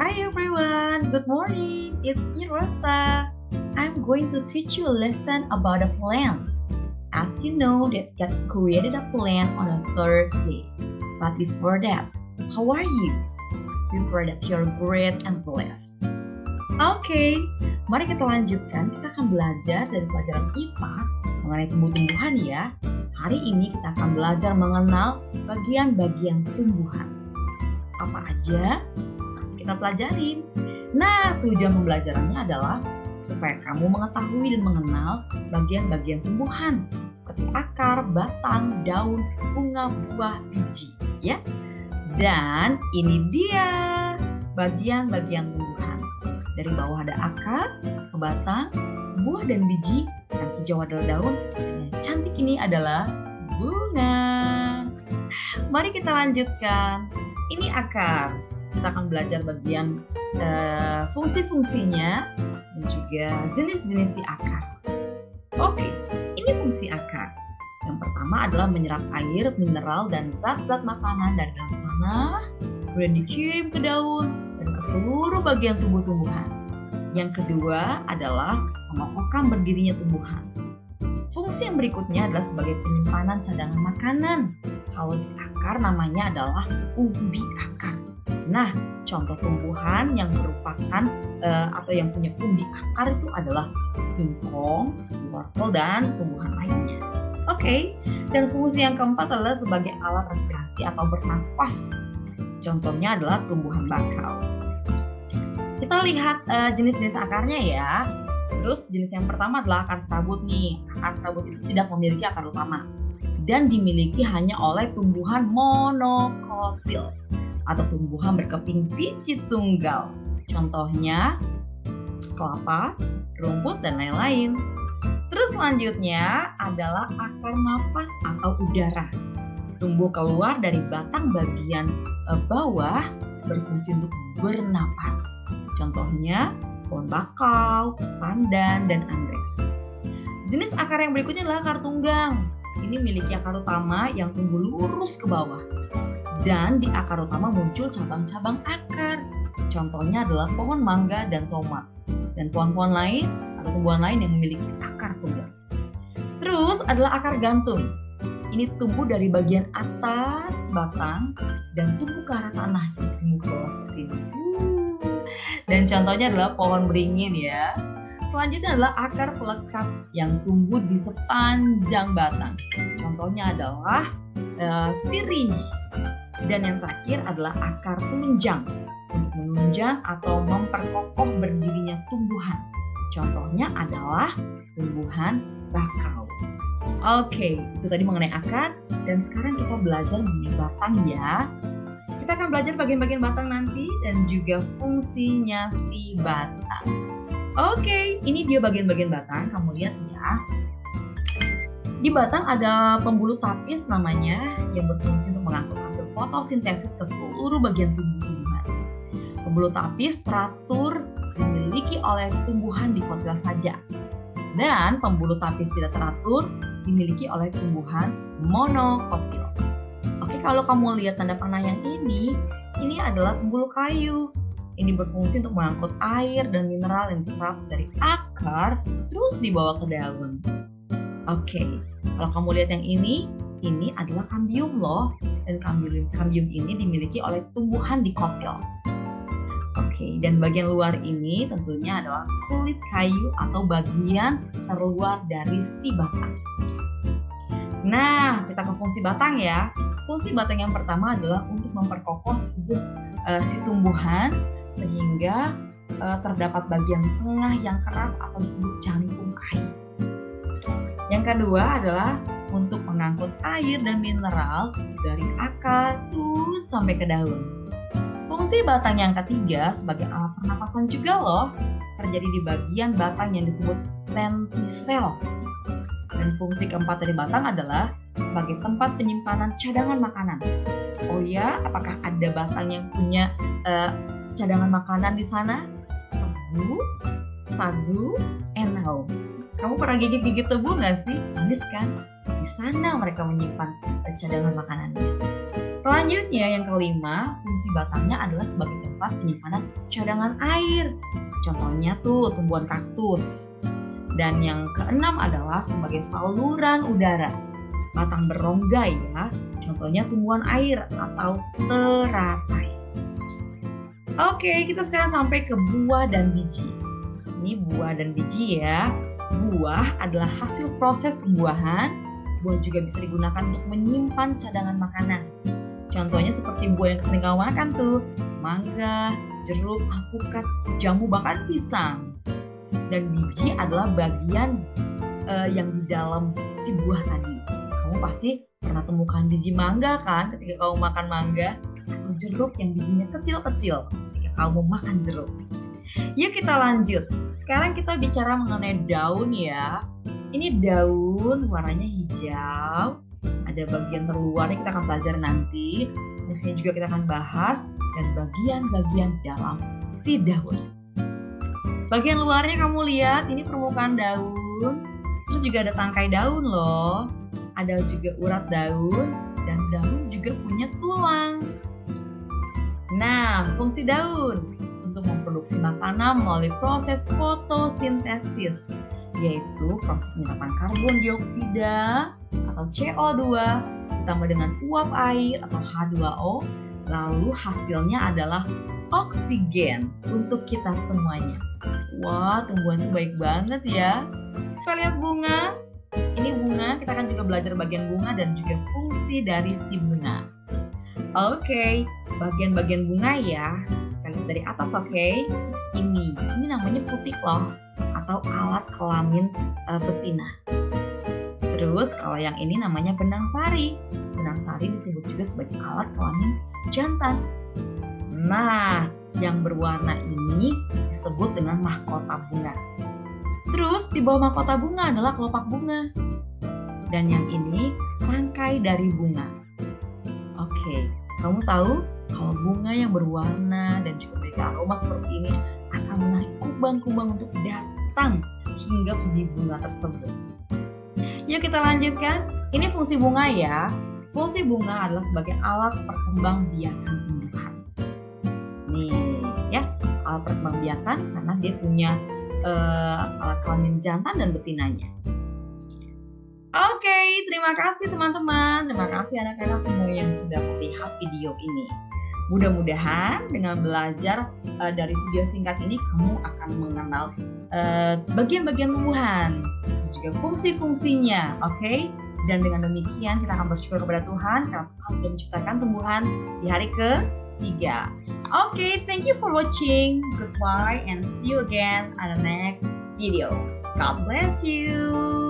Hi everyone, good morning. It's me Rosa. I'm going to teach you a lesson about a plant. As you know, that God created a plant on the third day. But before that, how are you? We pray that you're great and blessed. Oke, mari kita lanjutkan. Kita akan belajar dari pelajaran IPAS mengenai tumbuh-tumbuhan ya. Hari ini kita akan belajar mengenal bagian-bagian tumbuhan. Apa aja? Kita pelajarin. Nah, tujuan pembelajarannya adalah supaya kamu mengetahui dan mengenal bagian-bagian tumbuhan seperti akar, batang, daun, bunga, buah, biji, ya. Dan ini dia bagian-bagian tumbuhan. Dari bawah ada akar, batang, buah dan biji, dan hijau adalah daun, dan yang cantik ini adalah bunga. Mari kita lanjutkan. Ini akar. Kita akan belajar bagian fungsi-fungsinya dan juga jenis-jenis si akar. Oke, ini fungsi akar. Yang pertama adalah menyerap air, mineral, dan zat-zat makanan dari dalam tanah, kemudian dikirim ke daun dan ke seluruh bagian tubuh tumbuhan. Yang kedua adalah mengokohkan berdirinya tumbuhan. Fungsi yang berikutnya adalah sebagai penyimpanan cadangan makanan. Kalau di akar namanya adalah umbi akar. Nah, contoh tumbuhan yang merupakan atau yang punya umbi akar itu adalah singkong, wortel, dan tumbuhan lainnya. Oke, dan fungsi yang keempat adalah sebagai alat respirasi atau bernafas. Contohnya adalah tumbuhan bakau. Kita lihat jenis-jenis akarnya ya. Terus jenis yang pertama adalah akar serabut nih. Akar serabut itu tidak memiliki akar utama dan dimiliki hanya oleh tumbuhan monokotil atau tumbuhan berkeping biji tunggal. Contohnya kelapa, rumput, dan lain-lain. Terus selanjutnya adalah akar napas atau udara. Tumbuh keluar dari batang bagian bawah berfungsi untuk bernapas. Contohnya pohon bakau, pandan, dan anggrek. Jenis akar yang berikutnya adalah akar tunggang. Ini memiliki akar utama yang tumbuh lurus ke bawah. Dan di akar utama muncul cabang-cabang akar. Contohnya adalah pohon mangga dan tomat. Dan pohon-pohon lain atau tumbuhan lain yang memiliki akar tunggang. Terus adalah akar gantung. Ini tumbuh dari bagian atas batang dan tumbuh ke arah tanah. Tumbuh ke bawah seperti ini. Dan contohnya adalah pohon beringin ya. Selanjutnya adalah akar pelekat yang tumbuh di sepanjang batang. Contohnya adalah sirih. Dan yang terakhir adalah akar tunjang untuk menunjang atau memperkokoh berdirinya tumbuhan. Contohnya adalah tumbuhan bakau. Oke, itu tadi mengenai akar. Dan sekarang kita belajar mengenai batang ya. Kita akan belajar bagian-bagian batang nanti dan juga fungsinya si batang. Oke, ini dia bagian-bagian batang. Kamu lihat ya. Di batang ada pembuluh tapis namanya yang berfungsi untuk mengangkut hasil fotosintesis ke seluruh bagian tubuh tumbuhan. Pembuluh tapis teratur dimiliki oleh tumbuhan dikotil saja. Dan pembuluh tapis tidak teratur dimiliki oleh tumbuhan monokotil. Oke, kalau kamu lihat tanda panah yang ini adalah pembuluh kayu. Ini berfungsi untuk mengangkut air dan mineral yang diserap dari akar terus dibawa ke daun. Oke, kalau kamu lihat yang ini adalah kambium loh. Dan kambium ini dimiliki oleh tumbuhan dikotil. Oke, dan bagian luar ini tentunya adalah kulit kayu atau bagian terluar dari si batang. Nah, kita ke fungsi batang ya. Fungsi batang yang pertama adalah untuk memperkokoh tubuh si tumbuhan sehingga terdapat bagian tengah yang keras atau disebut jangkung kayu. Yang kedua adalah untuk mengangkut air dan mineral dari akar terus sampai ke daun. Fungsi batang yang ketiga sebagai alat pernapasan juga loh, terjadi di bagian batang yang disebut lentisel. Dan fungsi keempat dari batang adalah sebagai tempat penyimpanan cadangan makanan. Oh ya, apakah ada batang yang punya cadangan makanan di sana? Tebu, sagu, enau. Kamu pernah gigit-gigit tebu nggak sih? Manis kan? Di sana mereka menyimpan cadangan makanannya. Selanjutnya yang kelima, fungsi batangnya adalah sebagai tempat penyimpanan cadangan air. Contohnya tuh tumbuhan kaktus. Dan yang keenam adalah sebagai saluran udara. Batang berongga ya, contohnya tumbuhan air atau teratai. Oke, kita sekarang sampai ke buah dan biji. Ini buah dan biji ya. Buah adalah hasil proses pembuahan. Buah juga bisa digunakan untuk menyimpan cadangan makanan. Contohnya seperti buah yang sering kamu makan tuh, mangga, jeruk, alpukat, jamu, bahkan pisang. Dan biji adalah bagian yang di dalam si buah tadi. Kamu pasti pernah temukan biji mangga kan ketika kamu makan mangga, atau jeruk yang bijinya kecil-kecil ketika kamu makan jeruk. Yuk kita lanjut. Sekarang kita bicara mengenai daun ya. Ini daun warnanya hijau. Ada bagian terluarnya kita akan belajar nanti. Fungsinya juga kita akan bahas. Dan bagian-bagian dalam si daun. Bagian luarnya kamu lihat, ini permukaan daun. Terus juga ada tangkai daun loh. Ada juga urat daun. Dan daun juga punya tulang. Nah, fungsi daun untuk memproduksi makanan melalui proses fotosintesis, yaitu proses penyerapan karbon dioksida atau CO2 ditambah dengan uap air atau H2O, lalu hasilnya adalah oksigen untuk kita semuanya. Wah, tumbuhan itu baik banget ya. Kita lihat bunga. Ini bunga, kita akan juga belajar bagian bunga dan juga fungsi dari si bunga. Oke, bagian-bagian bunga ya. Kita lihat dari atas, oke. Ini namanya putik loh, atau alat kelamin betina. Terus kalau yang ini namanya benang sari. Benang sari disebut juga sebagai alat kelamin jantan. Nah, yang berwarna ini disebut dengan mahkota bunga. Terus di bawah mahkota bunga adalah kelopak bunga. Dan yang ini rangkai dari bunga. Oke, kamu tahu kalau bunga yang berwarna dan juga memiliki aroma seperti ini akan menarik kubang-kubang untuk datang hingga di bunga tersebut. Yuk kita lanjutkan. Ini fungsi bunga ya. Fungsi bunga adalah sebagai alat perkembangbiakan tumbuhan. Nih ya, alat perkembangbiakan karena dia punya alat kelamin jantan dan betinanya. Oke, terima kasih teman-teman. Terima kasih anak-anak semua yang sudah melihat video ini. Mudah-mudahan dengan belajar dari video singkat ini kamu akan mengenal bagian-bagian tumbuhan, juga fungsi-fungsinya, oke? Dan dengan demikian kita akan bersyukur kepada Tuhan karena Tuhan sudah menciptakan tumbuhan di hari ke-3. Oke, thank you for watching. Goodbye and see you again on the next video. God bless you.